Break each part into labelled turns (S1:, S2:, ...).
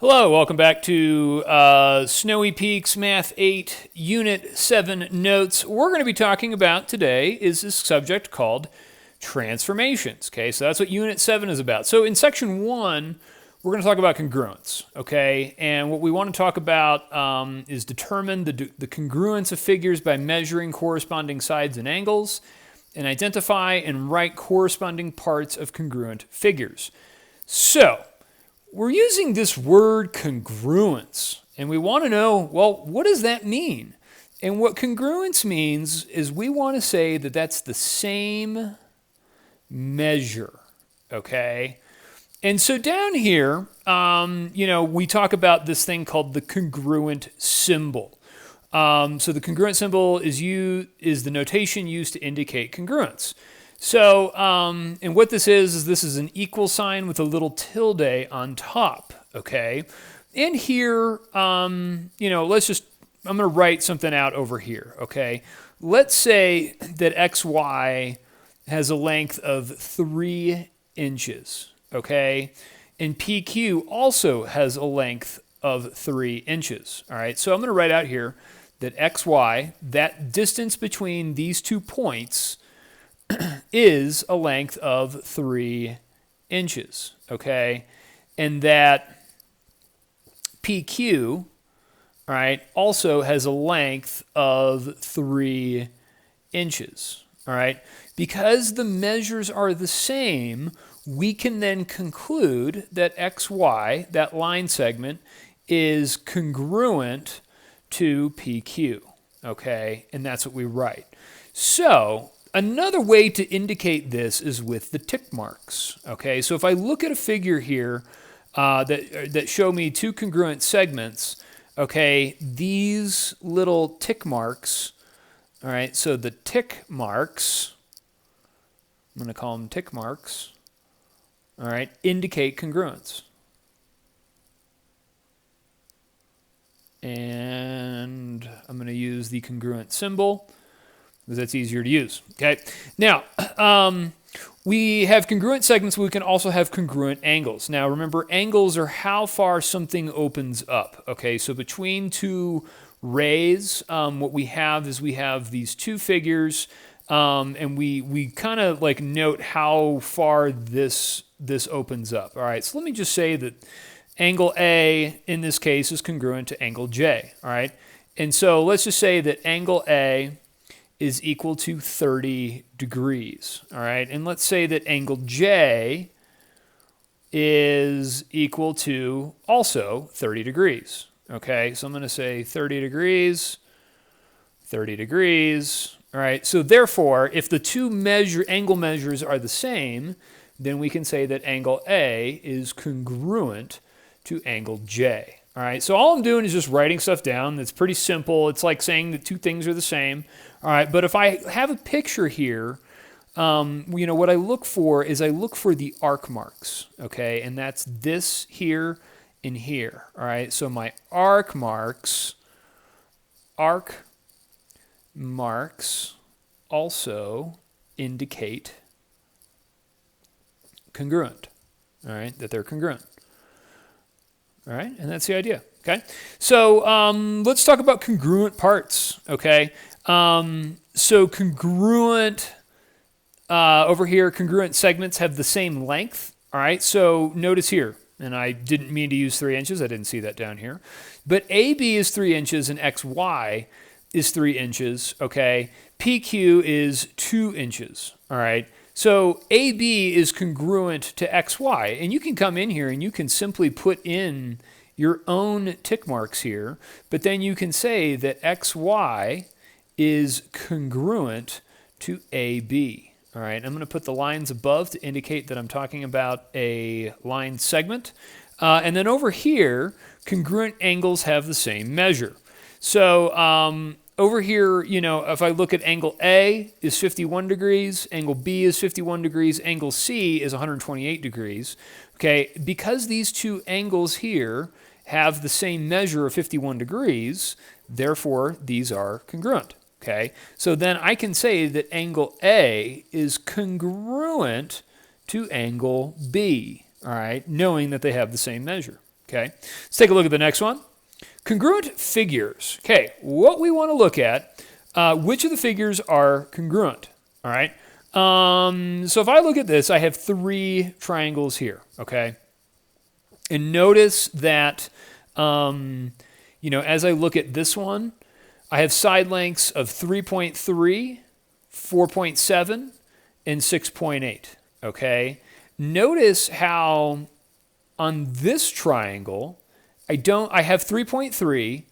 S1: Hello, welcome back to Snowy Peaks Math 8 Unit 7 notes. We're going to be talking about today is this subject called transformations. Okay, so that's what Unit 7 is about. So in Section 1, we're going to talk about congruence. Okay, and what we want to talk about is determine the congruence of figures by measuring corresponding sides and angles, and identify and write corresponding parts of congruent figures. So we're using this word congruence, and we want to know, well, what does that mean? And what congruence means is we want to say that that's the same measure, okay? And so down here, we talk about this thing called the congruent symbol. So the congruent symbol is the notation used to indicate congruence. So, and what this is an equal sign with a little tilde on top, okay? And here, I'm going to write something out over here, okay? Let's say that XY has a length of 3 inches, okay? And PQ also has a length of 3 inches, all right? So I'm going to write out here that XY, that distance between these 2 points, is a length of 3 inches, okay? And that PQ, all right, also has a length of 3 inches, all right? Because the measures are the same, we can then conclude that XY, that line segment, is congruent to PQ, okay? And that's what we write. So another way to indicate this is with the tick marks, okay? So if I look at a figure here that show me 2 congruent segments, okay, these little tick marks, all right, so the tick marks, I'm going to call them tick marks, all right, indicate congruence. And I'm going to use the congruent symbol, because that's easier to use, okay? Now, we have congruent segments, but we can also have congruent angles. Now, remember, angles are how far something opens up, okay? So between 2 rays, what we have is we have these 2 figures, and we kind of like note how far this opens up, all right? So let me just say that angle A, in this case, is congruent to angle J, all right? And so let's just say that angle A is equal to 30 degrees, all right? And let's say that angle J is equal to also 30 degrees, okay? So I'm going to say 30 degrees, 30 degrees, all right? So therefore, if the 2 angle measures are the same, then we can say that angle A is congruent to angle J. All right, so all I'm doing is just writing stuff down. It's pretty simple. It's like saying that 2 things are the same. All right, but if I have a picture here, what I look for is I look for the arc marks, okay? And that's this here and here, all right? So my arc marks also indicate congruent, all right, that they're congruent. All right, and that's the idea, okay? So let's talk about congruent parts, okay? So congruent, over here, congruent segments have the same length, all right? So notice here, and I didn't mean to use 3 inches. I didn't see that down here. But AB is 3 inches and XY is 3 inches, okay? PQ is 2 inches, all right? So AB is congruent to XY, and you can come in here and you can simply put in your own tick marks here, but then you can say that XY is congruent to AB. All right, I'm going to put the lines above to indicate that I'm talking about a line segment. And then over here, congruent angles have the same measure. So over here, if I look at angle A is 51 degrees, angle B is 51 degrees, angle C is 128 degrees. Okay, because these 2 angles here have the same measure of 51 degrees, therefore these are congruent. Okay, so then I can say that angle A is congruent to angle B, all right, knowing that they have the same measure. Okay, let's take a look at the next one. Congruent figures. Okay, what we want to look at, which of the figures are congruent, all right? So if I look at this, I have 3 triangles here, okay? And notice that, as I look at this one, I have side lengths of 3.3, 4.7, and 6.8, okay? Notice how on this triangle, I have 3.3,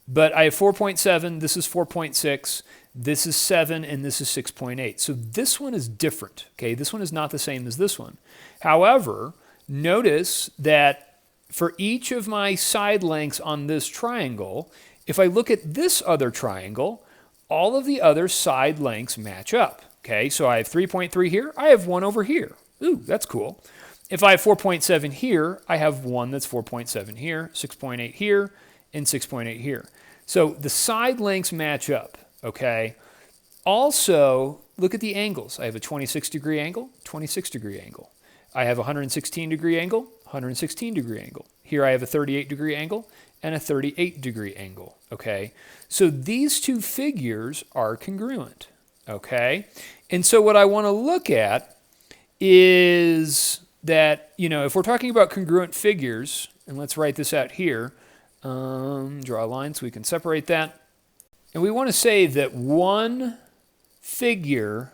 S1: but I have 4.7, this is 4.6, this is 7, and this is 6.8. So this one is different, okay? This one is not the same as this one. However, notice that for each of my side lengths on this triangle, if I look at this other triangle, all of the other side lengths match up, okay? So I have 3.3 here, I have 1 over here. Ooh, that's cool. If I have 4.7 here, I have 1 that's 4.7 here, 6.8 here, and 6.8 here. So the side lengths match up, okay? Also, look at the angles. I have a 26-degree angle, 26-degree angle. I have a 116-degree angle, 116-degree angle. Here I have a 38-degree angle and a 38-degree angle, okay? So these 2 figures are congruent, okay? And so what I want to look at is that, if we're talking about congruent figures, and let's write this out here, draw a line so we can separate that. And we want to say that one figure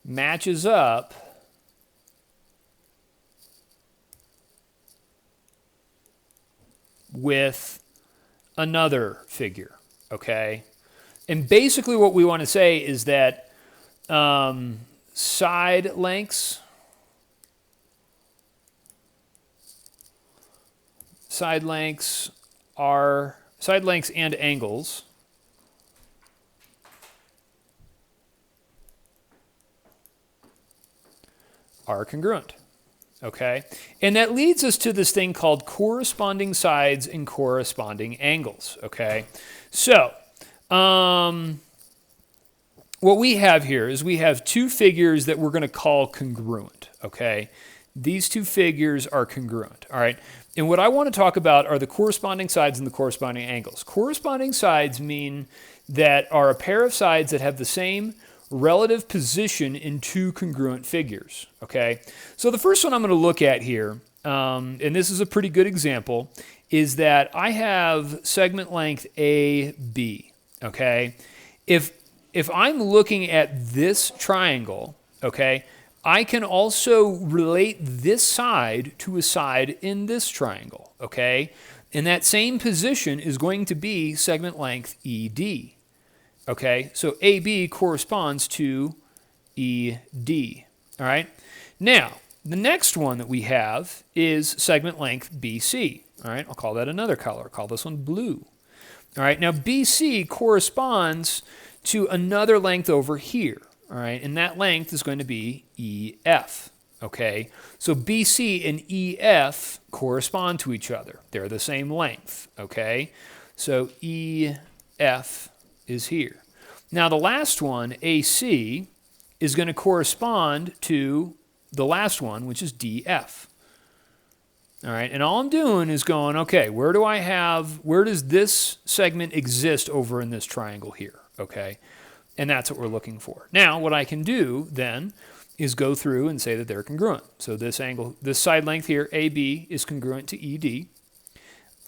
S1: matches up with another figure, okay? And basically what we want to say is that side lengths and angles are congruent, okay? And that leads us to this thing called corresponding sides and corresponding angles, okay? So, what we have here is we have 2 figures that we're going to call congruent, okay? These 2 figures are congruent, all right? And what I want to talk about are the corresponding sides and the corresponding angles. Corresponding sides mean that are a pair of sides that have the same relative position in 2 congruent figures, okay? So the first one I'm going to look at here, and this is a pretty good example, is that I have segment length AB, okay? If I'm looking at this triangle, okay, I can also relate this side to a side in this triangle, okay? And that same position is going to be segment length ED, okay? So AB corresponds to ED, all right? Now, the next one that we have is segment length BC, all right? I'll call that another color. I'll call this one blue, all right? Now, BC corresponds to another length over here, all right? And that length is going to be EF, okay? So BC and EF correspond to each other. They're the same length, okay? So EF is here. Now the last one, AC, is going to correspond to the last one, which is DF. All right, and all I'm doing is going, okay, where does this segment exist over in this triangle here? Okay, and that's what we're looking for. Now, what I can do then is go through and say that they're congruent. So this angle, this side length here, AB, is congruent to ED.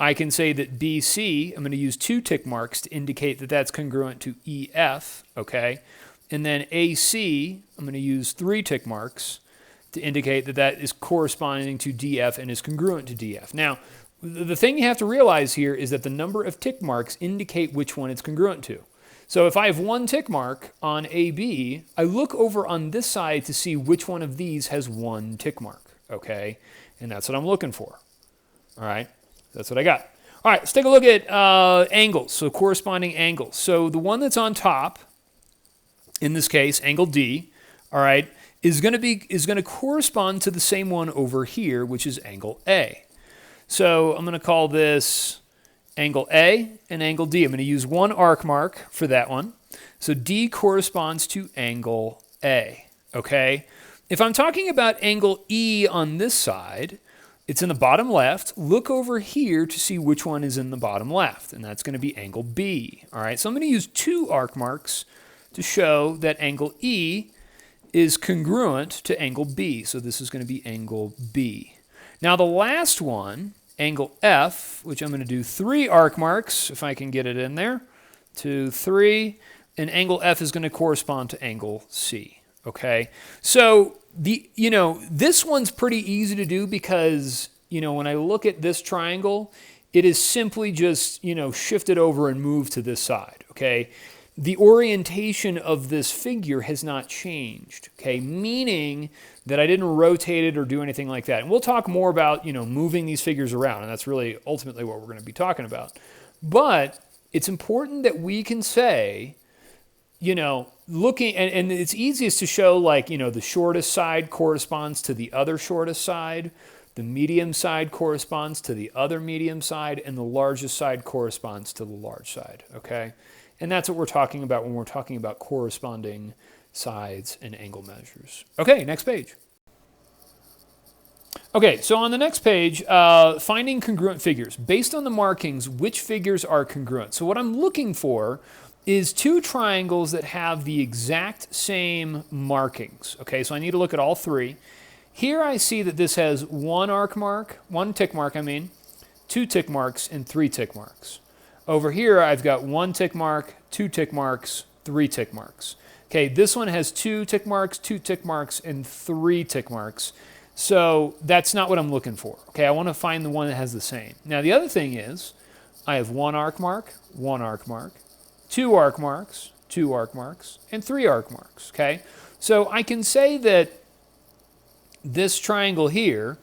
S1: I can say that BC, I'm going to use 2 tick marks to indicate that that's congruent to EF, okay? And then AC, I'm going to use 3 tick marks to indicate that that is corresponding to DF and is congruent to DF. Now, the thing you have to realize here is that the number of tick marks indicate which one it's congruent to. So if I have 1 tick mark on AB, I look over on this side to see which one of these has 1 tick mark, okay? And that's what I'm looking for, all right? That's what I got. All right, let's take a look at angles, so corresponding angles. So the one that's on top, in this case, angle D, all right, is going to correspond to the same one over here, which is angle A. So I'm going to call this angle A and angle D. I'm going to use 1 arc mark for that one. So D corresponds to angle A, okay? If I'm talking about angle E on this side, it's in the bottom left. Look over here to see which one is in the bottom left, and that's going to be angle B. All right, so I'm going to use 2 arc marks to show that angle E is congruent to angle B. So this is going to be angle B. Now the last one, angle F, which I'm going to do 3 arc marks, if I can get it in there, 2, 3, and angle F is going to correspond to angle C. Okay, so this one's pretty easy to do because, when I look at this triangle, it is simply just, shifted over and moved to this side, okay? The orientation of this figure has not changed, okay? Meaning that I didn't rotate it or do anything like that. And we'll talk more about, moving these figures around, and that's really ultimately what we're going to be talking about. But it's important that we can say, looking, and it's easiest to show the shortest side corresponds to the other shortest side, the medium side corresponds to the other medium side, and the largest side corresponds to the large side, okay? And that's what we're talking about when we're talking about corresponding sides and angle measures. Okay, next page. Okay, so on the next page, finding congruent figures. Based on the markings, which figures are congruent? So what I'm looking for is 2 triangles that have the exact same markings. Okay, so I need to look at all 3. Here I see that this has 1 tick mark, 2 tick marks, and 3 tick marks. Over here I've got 1 tick mark, 2 tick marks, 3 tick marks. Okay, this one has 2 tick marks, 2 tick marks, and 3 tick marks. So that's not what I'm looking for. Okay, I want to find the one that has the same. Now the other thing is, I have 1 arc mark, 1 arc mark, 2 arc marks, 2 arc marks, and 3 arc marks, okay? So I can say that this triangle here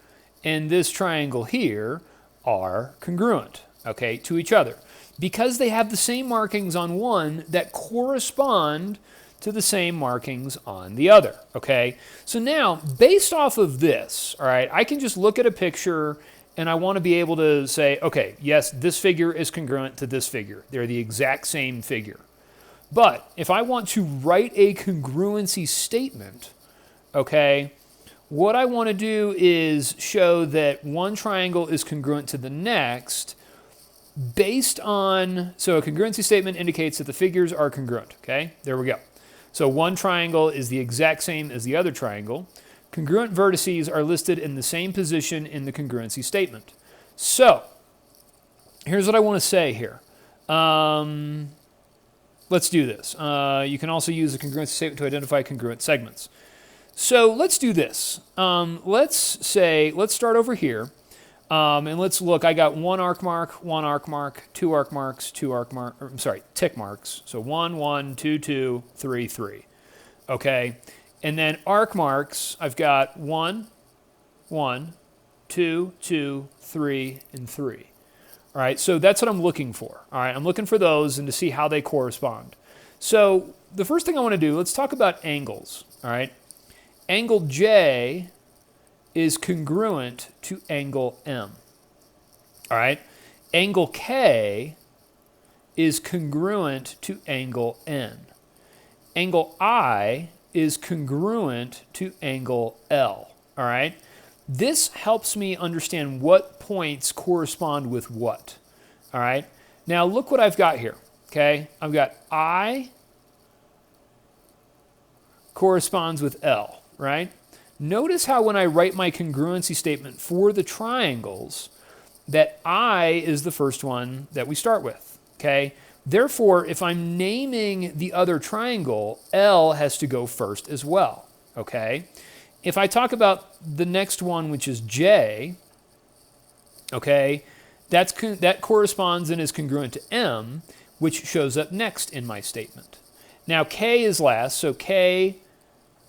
S1: and this triangle here are congruent, okay, to each other, because they have the same markings on one that correspond to the same markings on the other, okay? So now, based off of this, all right, I can just look at a picture and I want to be able to say, okay, yes, this figure is congruent to this figure. They're the exact same figure. But if I want to write a congruency statement, okay, what I want to do is show that one triangle is congruent to the next based on, so a congruency statement indicates that the figures are congruent, okay? There we go. So one triangle is the exact same as the other triangle. Congruent vertices are listed in the same position in the congruency statement. So, here's what I want to say here. Let's do this. You can also use the congruency statement to identify congruent segments. So let's do this. Let's start over here, and let's look. I got 1 arc mark, 1 arc mark, 2 arc marks, 2 arc mark, tick marks. So 1, 1, 2, 2, 3, 3. Okay. And then arc marks, I've got 1, 1, 2, 2, 3, and 3. All right, so that's what I'm looking for. All right, I'm looking for those and to see how they correspond. So the first thing I want to do, let's talk about angles. All right, angle J is congruent to angle M. All right, angle K is congruent to angle N. Angle I is congruent to angle L, all right? This helps me understand what points correspond with what, all right? Now look what I've got here, okay? I've got I corresponds with L, right? Notice how when I write my congruency statement for the triangles, that I is the first one that we start with, okay? Therefore, if I'm naming the other triangle, L has to go first as well, okay? If I talk about the next one, which is J, okay, that corresponds and is congruent to M, which shows up next in my statement. Now, K is last, so K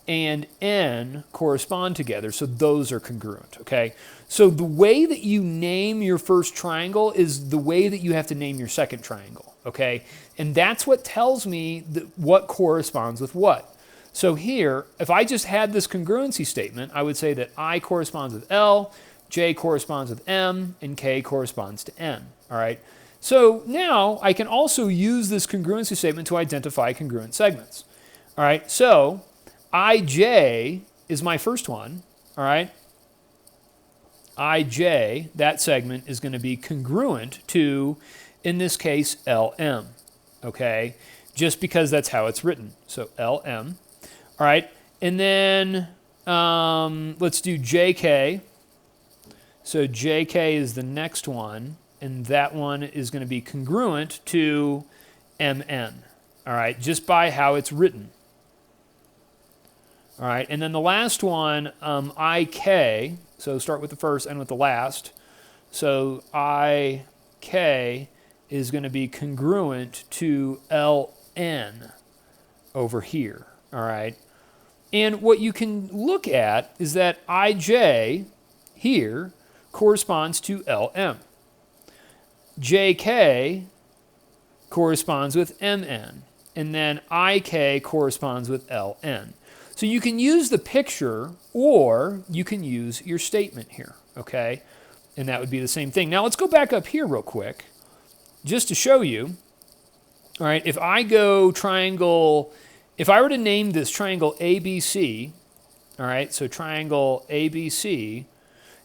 S1: and N correspond together, so those are congruent, okay? So the way that you name your first triangle is the way that you have to name your second triangle, okay? And that's what tells me what corresponds with what. So here, if I just had this congruency statement, I would say that I corresponds with L, J corresponds with M, and K corresponds to N, all right? So now I can also use this congruency statement to identify congruent segments, all right? So IJ is my first one, all right? IJ, that segment, is going to be congruent to, in this case, LM, okay? Just because that's how it's written. So LM, all right? And then let's do JK. So JK is the next one, and that one is going to be congruent to MN, all right? Just by how it's written. All right, and then the last one, IK, so start with the first and with the last. So IK is going to be congruent to LN over here, all right? And what you can look at is that IJ here corresponds to LM. JK corresponds with MN, and then IK corresponds with LN. So you can use the picture or you can use your statement here, okay? And that would be the same thing. Now let's go back up here real quick just to show you. All right, if I go triangle, if I were to name this triangle ABC, all right, so triangle ABC,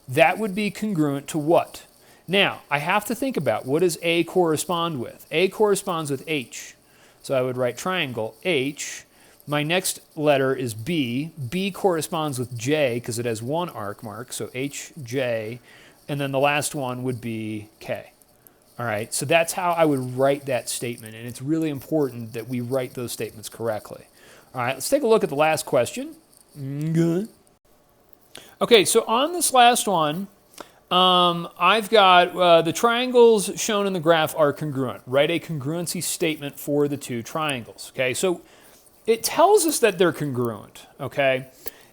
S1: that would be congruent to what? Now, I have to think about what does A correspond with? A corresponds with H. So I would write triangle H. My next letter is B. B corresponds with J because it has one arc mark, so HJ. And then the last one would be K. All right, so that's how I would write that statement, and it's really important that we write those statements correctly. All right, let's take a look at the last question. Good. Okay, so on this last one, I've got the triangles shown in the graph are congruent. Write a congruency statement for the two triangles. Okay, so it tells us that they're congruent. Okay,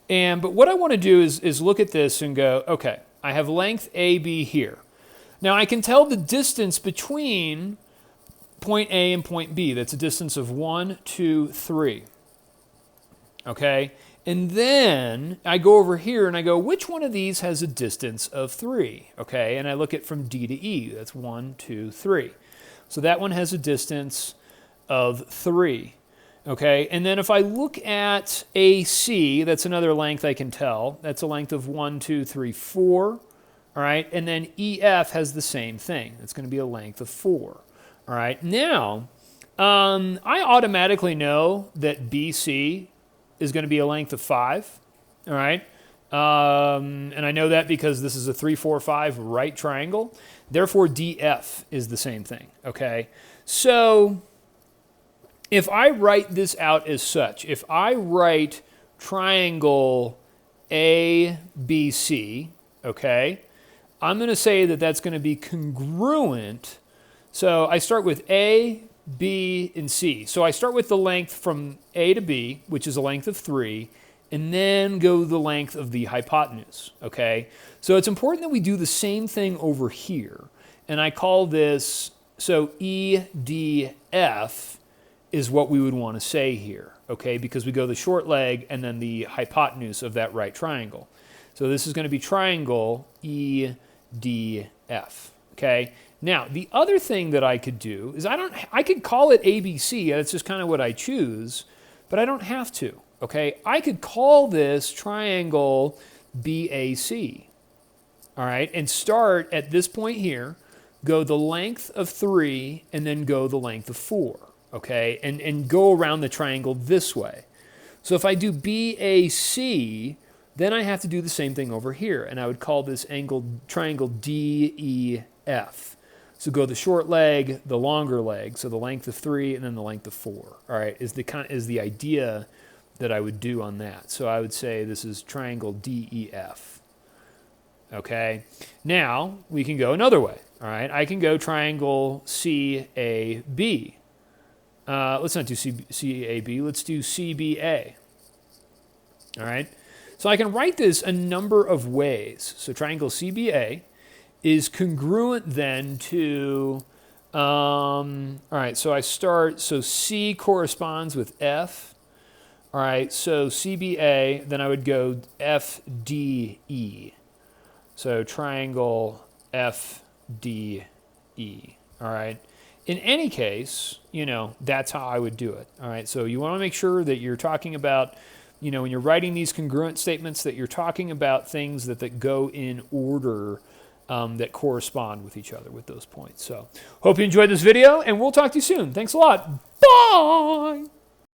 S1: but what I want to do is look at this and go, okay, I have length AB here. Now I can tell the distance between point A and point B. That's a distance of 1, 2, 3. Okay, and then I go over here and I go, which one of these has a distance of 3? Okay, and I look at from D to E. That's 1, 2, 3. So that one has a distance of 3. Okay, and then if I look at AC, that's another length I can tell. That's a length of 1, 2, 3, 4. All right, and then EF has the same thing. It's going to be a length of 4. All right, now I automatically know that BC is going to be a length of 5. All right, and I know that because this is a 3, 4, 5 right triangle. Therefore, DF is the same thing. Okay, so if I write this out as such, if I write triangle ABC, okay, I'm going to say that that's going to be congruent. So I start with A, B, and C. So I start with the length from A to B, which is a length of 3, and then go the length of the hypotenuse, okay? So it's important that we do the same thing over here. And I call this, so EDF is what we would want to say here, okay? Because we go the short leg and then the hypotenuse of that right triangle. So this is going to be triangle EDF, okay? Now, the other thing that I could do is I could call it ABC, that's just kind of what I choose, but I don't have to, okay? I could call this triangle BAC, all right? And start at this point here, go the length of 3, and then go the length of 4. Okay, and go around the triangle this way. So if I do BAC, then I have to do the same thing over here, and I would call this angle triangle DEF. So go the short leg, the longer leg, so the length of 3 and then the length of 4. All right, is the idea that I would do on that. So I would say this is triangle DEF. Okay, now we can go another way. All right, I can go triangle CAB. Let's not do CAB, let's do CBA. All right, so I can write this a number of ways. So triangle CBA is congruent then to, all right, so I start, so C corresponds with F. All right, so CBA, then I would go FDE. So triangle FDE, all right. In any case, you know, that's how I would do it. All right, so you want to make sure that you're talking about when you're writing these congruent statements, that you're talking about things that go in order, that correspond with each other with those points. So hope you enjoyed this video, and we'll talk to you soon. Thanks a lot. Bye.